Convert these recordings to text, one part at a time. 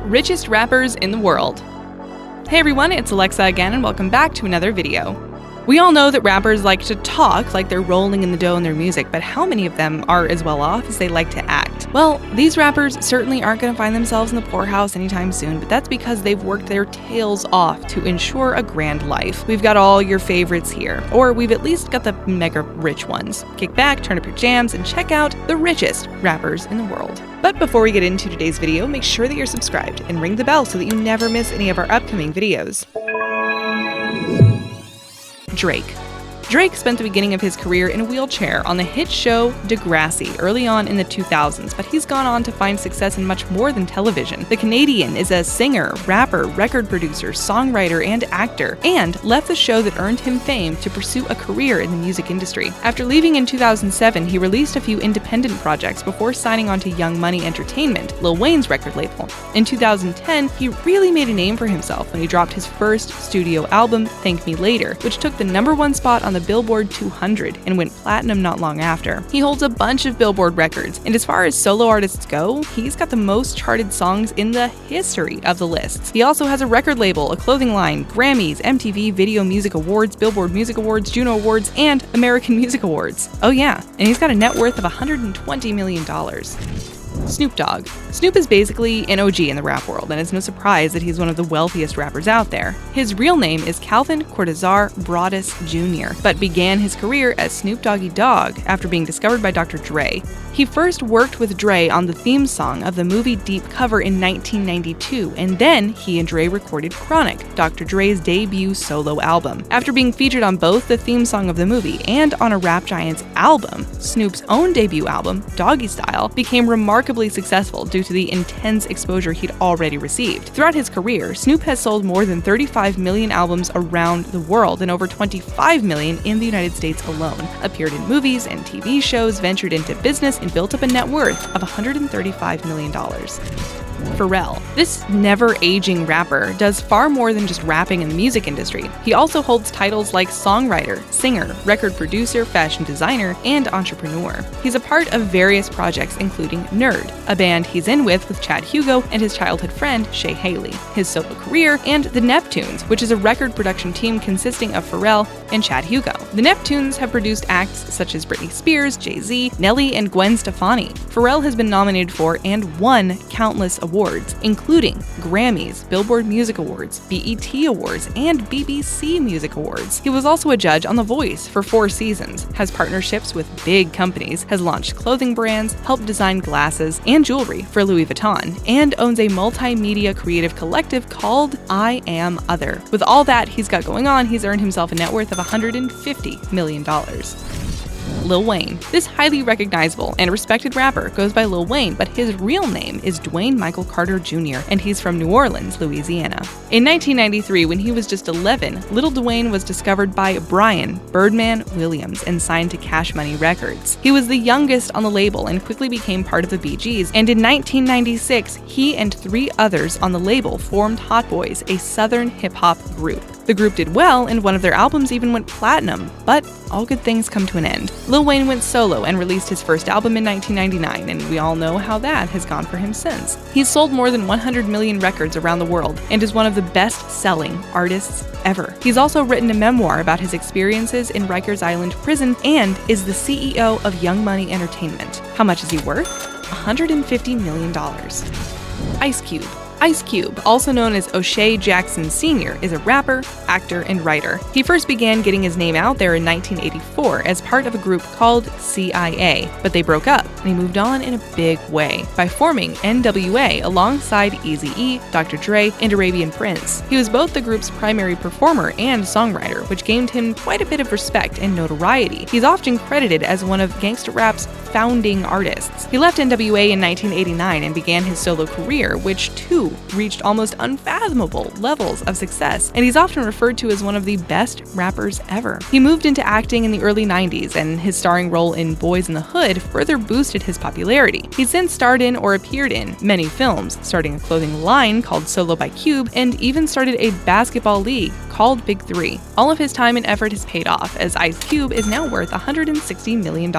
Richest rappers in the world. Hey everyone, it's Alexa again and welcome back to another video. We all know that rappers like to talk like they're rolling in the dough in their music, but how many of them are as well off as they like to act? Well, these rappers certainly aren't going to find themselves in the poorhouse anytime soon, but that's because they've worked their tails off to ensure a grand life. We've got all your favorites here, or we've at least got the mega rich ones. Kick back, turn up your jams, and check out the richest rappers in the world. But before we get into today's video, make sure that you're subscribed and ring the bell so that you never miss any of our upcoming videos. Drake spent the beginning of his career in a wheelchair on the hit show Degrassi early on in the 2000s, but he's gone on to find success in much more than television. The Canadian is a singer, rapper, record producer, songwriter, and actor, and left the show that earned him fame to pursue a career in the music industry. After leaving in 2007, he released a few independent projects before signing on to Young Money Entertainment, Lil Wayne's record label. In 2010, he really made a name for himself when he dropped his first studio album, Thank Me Later, which took the #1 spot on the Billboard 200 and went platinum not long after. He holds a bunch of Billboard records, and as far as solo artists go, he's got the most charted songs in the history of the lists. He also has a record label, a clothing line, Grammys, MTV Video Music Awards, Billboard Music Awards, Juno Awards, and American Music Awards. Oh yeah, and he's got a net worth of $120 million. Snoop Dogg. Snoop is basically an OG in the rap world, and it's no surprise that he's one of the wealthiest rappers out there. His real name is Calvin Cortazar Broadus Jr., but began his career as Snoop Doggy Dogg after being discovered by Dr. Dre. He first worked with Dre on the theme song of the movie Deep Cover in 1992, and then he and Dre recorded Chronic, Dr. Dre's debut solo album. After being featured on both the theme song of the movie and on a Rap Giants album, Snoop's own debut album, Doggystyle, became remarkably successful due to the intense exposure he'd already received. Throughout his career, Snoop has sold more than 35 million albums around the world and over 25 million in the United States alone, appeared in movies and TV shows, ventured into business, and built up a net worth of $135 million. Pharrell. This never-aging rapper does far more than just rapping in the music industry. He also holds titles like songwriter, singer, record producer, fashion designer, and entrepreneur. He's a part of various projects including Nerd, a band he's in with Chad Hugo and his childhood friend Shay Haley, his solo career, and the Neptunes, which is a record production team consisting of Pharrell and Chad Hugo. The Neptunes have produced acts such as Britney Spears, JayZ, Nelly, and Gwen Stefani. Pharrell has been nominated for and won countless awards, including Grammys, Billboard Music Awards, BET Awards, and BBC Music Awards. He was also a judge on The Voice for 4 seasons, has partnerships with big companies, has launched clothing brands, helped design glasses and jewelry for Louis Vuitton, and owns a multimedia creative collective called I Am Other. With all that he's got going on, he's earned himself a net worth of $150 million. Lil Wayne. This highly recognizable and respected rapper goes by Lil Wayne, but his real name is Dwayne Michael Carter Jr., and he's from New Orleans, Louisiana. In 1993, when he was just 11, Little Dwayne was discovered by Brian Birdman Williams and signed to Cash Money Records. He was the youngest on the label and quickly became part of the Bee Gees, and in 1996, he and 3 others on the label formed Hot Boys, a southern hip-hop group. The group did well, and one of their albums even went platinum, but all good things come to an end. Lil Wayne went solo and released his first album in 1999, and we all know how that has gone for him since. He's sold more than 100 million records around the world and is one of the best-selling artists ever. He's also written a memoir about his experiences in Rikers Island prison and is the CEO of Young Money Entertainment. How much is he worth? $150 million. Ice Cube. Ice Cube, also known as O'Shea Jackson Sr., is a rapper, actor, and writer. He first began getting his name out there in 1984 as part of a group called CIA, but they broke up, and he moved on in a big way by forming N.W.A. alongside Eazy-E, Dr. Dre, and Arabian Prince. He was both the group's primary performer and songwriter, which gained him quite a bit of respect and notoriety. He's often credited as one of gangsta rap's founding artists. He left N.W.A. in 1989 and began his solo career, which too reached almost unfathomable levels of success, and he's often referred to as one of the best rappers ever. He moved into acting in the early 90s, and his starring role in Boys in the Hood further boosted his popularity. He's since starred in or appeared in many films, starting a clothing line called Solo by Cube, and even started a basketball league called Big 3. All of his time and effort has paid off, as Ice Cube is now worth $160 million.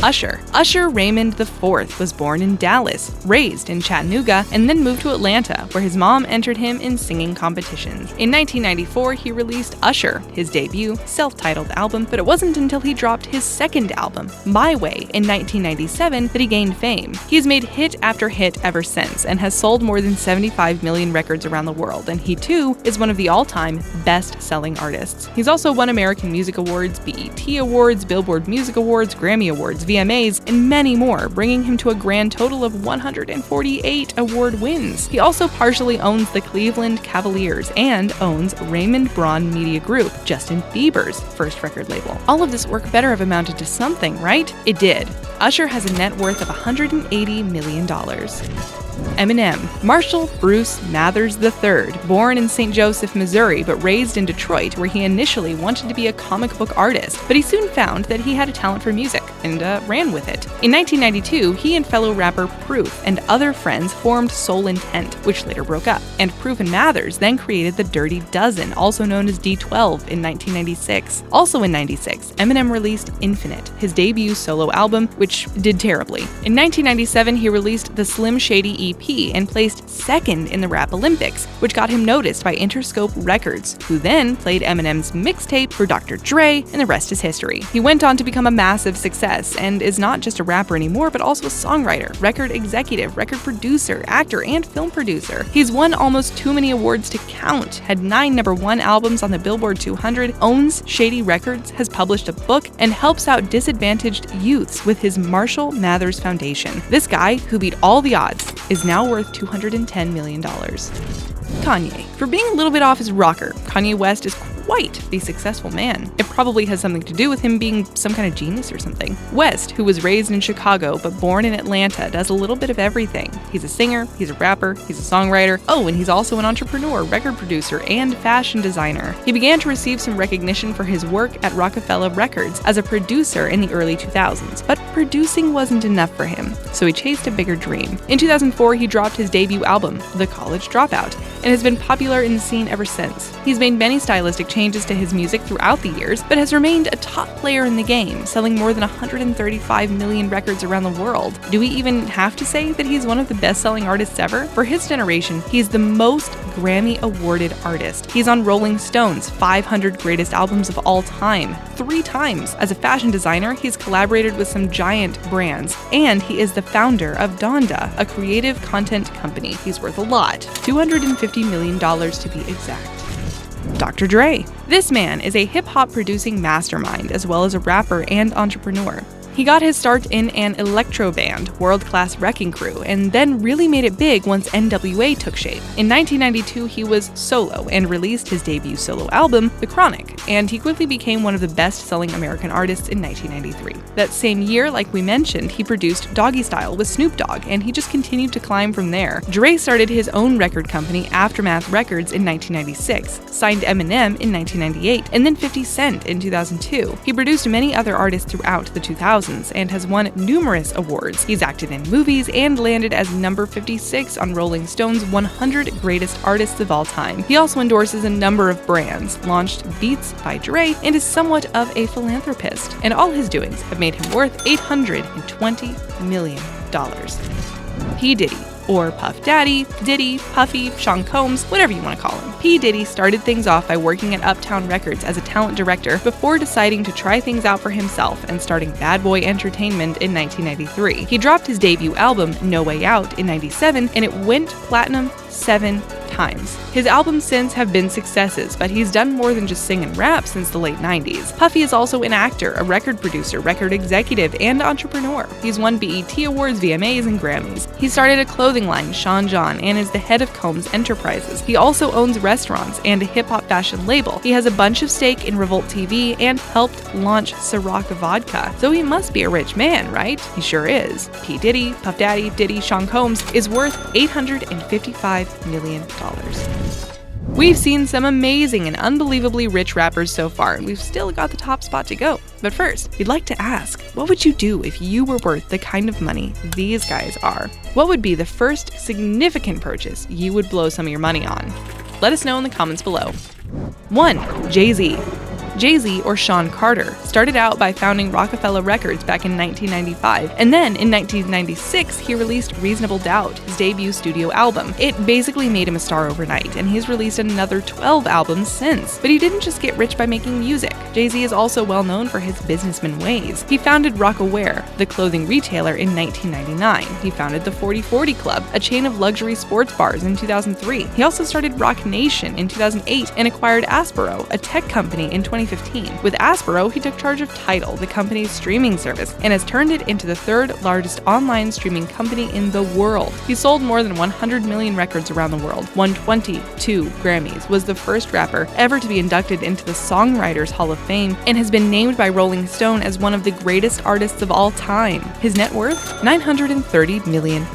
Usher Raymond IV was born in Dallas, raised in Chattanooga, and then moved to Atlanta, where his mom entered him in singing competitions. In 1994, he released Usher, his debut, self-titled album, but it wasn't until he dropped his second album, My Way, in 1997 that he gained fame. He's made hit after hit ever since, and has sold more than 75 million records around the world, and he too is one of the all-time best-selling artists. He's also won American Music Awards, BET Awards, Billboard Music Awards, Grammy Awards, VMAs, and many more, bringing him to a grand total of 148 award wins. He also partially owns the Cleveland Cavaliers and owns Raymond Media Group, Justin Bieber's first record label. All of this work better have amounted to something, right? It did. Usher has a net worth of $180 million. Eminem. Marshall Bruce Mathers III, born in St. Joseph, Missouri, but raised in Detroit, where he initially wanted to be a comic book artist, but he soon found that he had a talent for music, and ran with it. In 1992, he and fellow rapper Proof and other friends formed Soul Intent, which later broke up, and Proof and Mathers then created the Dirty Dozen, also known as D12, in 1996. Also in 96, Eminem released Infinite, his debut solo album, which did terribly. In 1997, he released the Slim Shady EP and placed second in the Rap Olympics, which got him noticed by Interscope Records, who then played Eminem's mixtape for Dr. Dre, and the rest is history. He went on to become a massive success, and is not just a rapper anymore, but also a songwriter, record executive, record producer, actor, and film producer. He's won almost too many awards to count, had 9 #1 albums on the Billboard 200, owns Shady Records, has published a book, and helps out disadvantaged youths with his Marshall Mathers Foundation. This guy, who beat all the odds, is now worth $210 million. Kanye. For being a little bit off his rocker, Kanye West is quite the successful man. It probably has something to do with him being some kind of genius or something. West, who was raised in Chicago but born in Atlanta, does a little bit of everything. He's a singer, he's a rapper, he's a songwriter, and he's also an entrepreneur, record producer, and fashion designer. He began to receive some recognition for his work at Rockefeller Records as a producer in the early 2000s, but producing wasn't enough for him, so he chased a bigger dream. In 2004, he dropped his debut album, The College Dropout, and has been popular in the scene ever since. He's made many stylistic changes to his music throughout the years, but has remained a top player in the game, selling more than 135 million records around the world. Do we even have to say that he's one of the best-selling artists ever? For his generation, he's the most Grammy-awarded artist. He's on Rolling Stone's 500 Greatest Albums of All Time 3 times. As a fashion designer, he's collaborated with some giant brands, and he is the founder of Donda, a creative content company. He's worth a lot, $250 million to be exact. Dr. Dre. This man is a hip-hop producing mastermind, as well as a rapper and entrepreneur. He got his start in an electro band, Class Wreckin Cru, and then really made it big once N.W.A. took shape. In 1992, he was solo and released his debut solo album, The Chronic, and he quickly became one of the best-selling American artists in 1993. That same year, like we mentioned, he produced Doggystyle with Snoop Dogg, and he just continued to climb from there. Dre started his own record company, Aftermath Records, in 1996, signed Eminem in 1998, and then 50 Cent in 2002. He produced many other artists throughout the 2000s, and has won numerous awards. He's acted in movies and landed as number 56 on Rolling Stone's 100 Greatest Artists of All Time. He also endorses a number of brands, launched Beats by Dre, and is somewhat of a philanthropist. And all his doings have made him worth $820 million. P. Diddy, or Puff Daddy, Diddy, Puffy, Sean Combs, whatever you want to call him. P. Diddy started things off by working at Uptown Records as a talent director before deciding to try things out for himself and starting Bad Boy Entertainment in 1993. He dropped his debut album, No Way Out, in 97, and it went platinum 7 times. His albums since have been successes, but he's done more than just sing and rap since the late 90s. Puffy is also an actor, a record producer, record executive, and entrepreneur. He's won BET Awards, VMAs, and Grammys. He started a clothing line, Sean John, and is the head of Combs Enterprises. He also owns restaurants and a hip-hop fashion label. He has a bunch of stake in Revolt TV and helped launch Ciroc Vodka. So he must be a rich man, right? He sure is. P. Diddy, Puff Daddy, Diddy, Sean Combs is worth $855 million. We've seen some amazing and unbelievably rich rappers so far, and we've still got the top spot to go. But first, we'd like to ask, what would you do if you were worth the kind of money these guys are? What would be the first significant purchase you would blow some of your money on? Let us know in the comments below. 1. JayZ. JayZ, or Sean Carter, started out by founding Rockefeller Records back in 1995, and then in 1996 he released Reasonable Doubt, his debut studio album. It basically made him a star overnight, and he's released another 12 albums since. But he didn't just get rich by making music. JayZ is also well known for his businessman ways. He founded ROC-A-WEAR, the clothing retailer, in 1999. He founded the 40/40 Club, a chain of luxury sports bars, in 2003. He also started Roc Nation in 2008 and acquired Aspero, a tech company, in 2015. With Aspero, he took charge of Tidal, the company's streaming service, and has turned it into the third largest online streaming company in the world. He sold more than 100 million records around the world, won 22 Grammys, was the first rapper ever to be inducted into the Songwriters Hall of Fame, and has been named by Rolling Stone as one of the greatest artists of all time. His net worth? $930 million.